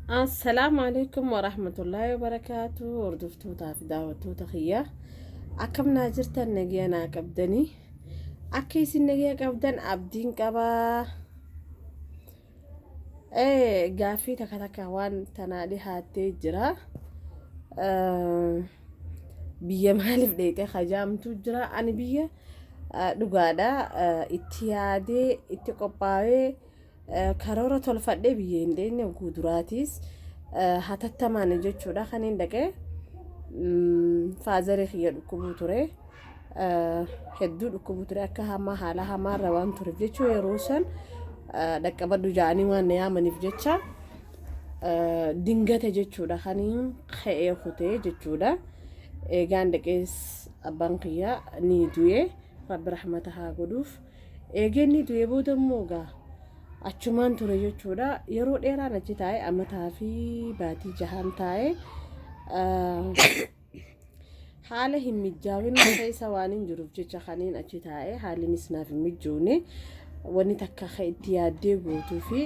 السلام عليكم ورحمة الله وبركاته. وردفتو تاف دعوتو تخيا أكم ناجرت النجينا كبدني أكيس النجيا كبدن عبدين كبا قافي تكتك وان تنادي هاتي جرا بيا مالف ديتي خجام تجرا أنا بيا dhugaadha itti yaadee itti qophaa'ee karoora tolfadhee biyya hin deemne guduraatis hatattamaan jechuudha kan hin dhaqee faazarii kiyya dhukkubuu ture hedduu dhukkubuu ture akka hamaa haala hamaarra waan tureef jechuu yeroo san dhaqqabadhu ja'anii waan na yaamaniif jecha dingate jechuudha kan hin ka'ee kutee jechuudha eegaan dhaqees abbaan kiyya ni du'ee rabbi rahmatahaa godhuuf eegeenni du'ee booda immoo gaa achumaan ture jechuudha yeroo dheeraan achi taa'ee amataa fi baatii jahaan taa'ee haala hin mijaawin mata isa waan hin jiruuf jecha kaniin achi taa'ee haalinis naaf hin mijoone wanni takka itti yaaddee gootuu fi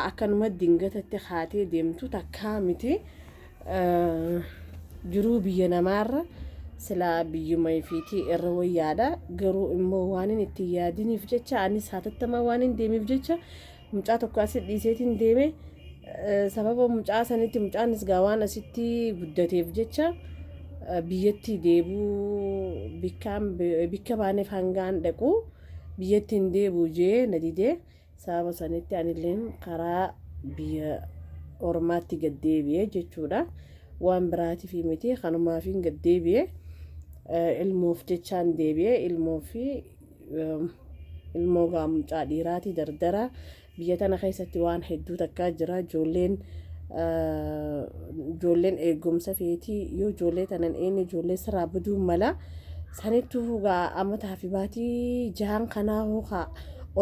akkanuma dingatatti haatee deemtu takkaa miti jiruu biyya namaarra silaa biyyuma ifiitii irra wayyaadha garuu immoo waan hin itti yaadiniif jecha anis hatattama waan hin deemiif jecha mucaa tokko asit dhiiseetiin deeme sababa mucaa sanitti mucaanis gaa waan asitti guddateef jecha biyyatti deebuu bikka baaneef hangaan dhaqu biyyattiin deebuu jee na didee sababa sanitti anilleen karaa biyya ormaatti gad deebi'ee jechuudha waan biraatiif miti kanumaaf hin gad deebi'ee ilmoof jechaan deebi'ee ilmoo gaa mucaa dhiiraati dardara biyya tana keessatti waan hedduu takkaa jira ijoolleen eegumsa feetii yoo ijoollee tanan eenyu ijoollee sirraa baduu mala sanittuu gaa amataa fi baatii jahaan kanaa hookaa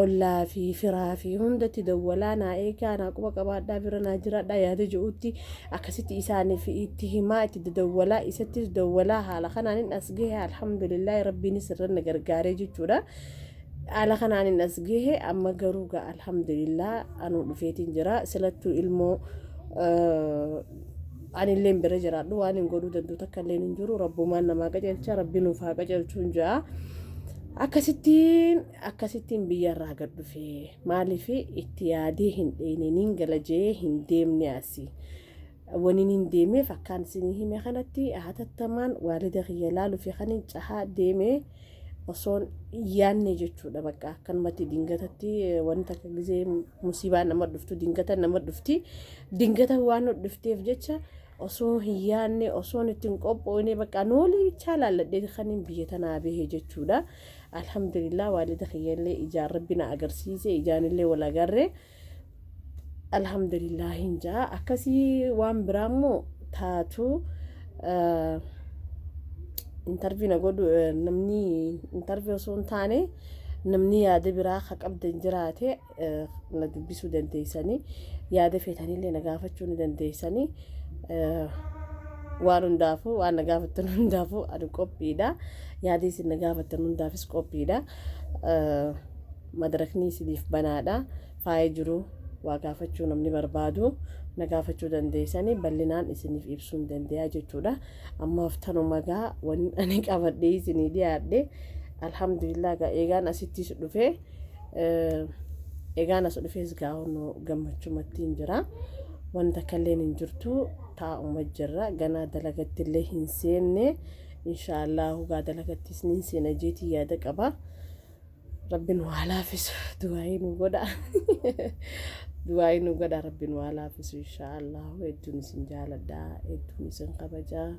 ollaa fi firaa fi hundatti dawwalaa naa eegaa naa quba qabaadhaa bira naa jiraadhaa yaada ji'uutti akkasitti isaaniif itti himaa itti dawwalaa isattis dawwalaa haala kanaanin as gahe alhamdulillah rabbiinis irra na gargaaree jechuudha haala kanaanin as gahe amma garuu gaa alhamdulillah anuu dhufeetiin jira silattuu ilmoo anilleen bira jiraadhu waan hin godhuu danda'u takka illeen hin jiru rabbumaan namaa qajeelcha rabbiin nuuf haa qajeelchuun jira akkasittiin biyyarraa gad dhufee maaliif itti yaadee hin dheeneniin galajee hin deemne asii waniin hin deemeef akkaan isinii hime kanatti hatattamaan waalida kiyya laaluu fi kanin cahaa deemee osoon yaanne jechuudha bakka akkanumatti dingatatti wanta akka gisee musiibaa nama dhuftu dingata waan dhufteef jecha osoo hin yaanne osoon ittiin qophoone bakka noolii bichaa laalladhee kanin biyya tanaa bahee jechuudha alhamdulillah waalida kiyyallee ijaan rabbina agarsiise ijaanillee wal agarre alhamdulillah hin jaa akkasii waan biraammoo taatu interview na godhu namni interview osoo hin taane namni yaada biraa ka qabdan jiraate na dubbisuu dandeessanii yaada feetanillee na gaafachuu ni dandeessanii waan hundaafuu waan na gaafattan hundaafuu ani qophiidha yaada isin na gaafattan hundaafis qophiidha madarakni isiniif banaadha faaya jiru waa gaafachuu namni barbaadu na gaafachuu dandeessanii bal'inaan isiniif ibsuu dandeeyaa jechuudha ammaaf tanuma gaa waan ani qabadhee isinii dhiyaadhe alhamdulillah gaa eegaan asittis dhufee eegaan as dhufees gaa honoo gammachuumattiin jira wanta kalleen hin jirtu taa'uma jirra ganaa dalagatti illee hin seenne inshallah gaa dalagattis nin seena jeetii yaada qaba rabbiin waa laafisu du'aayi nu godha rabbiin waa laafisu inshallah hedduun isin jaaladha hedduun isin kabajaa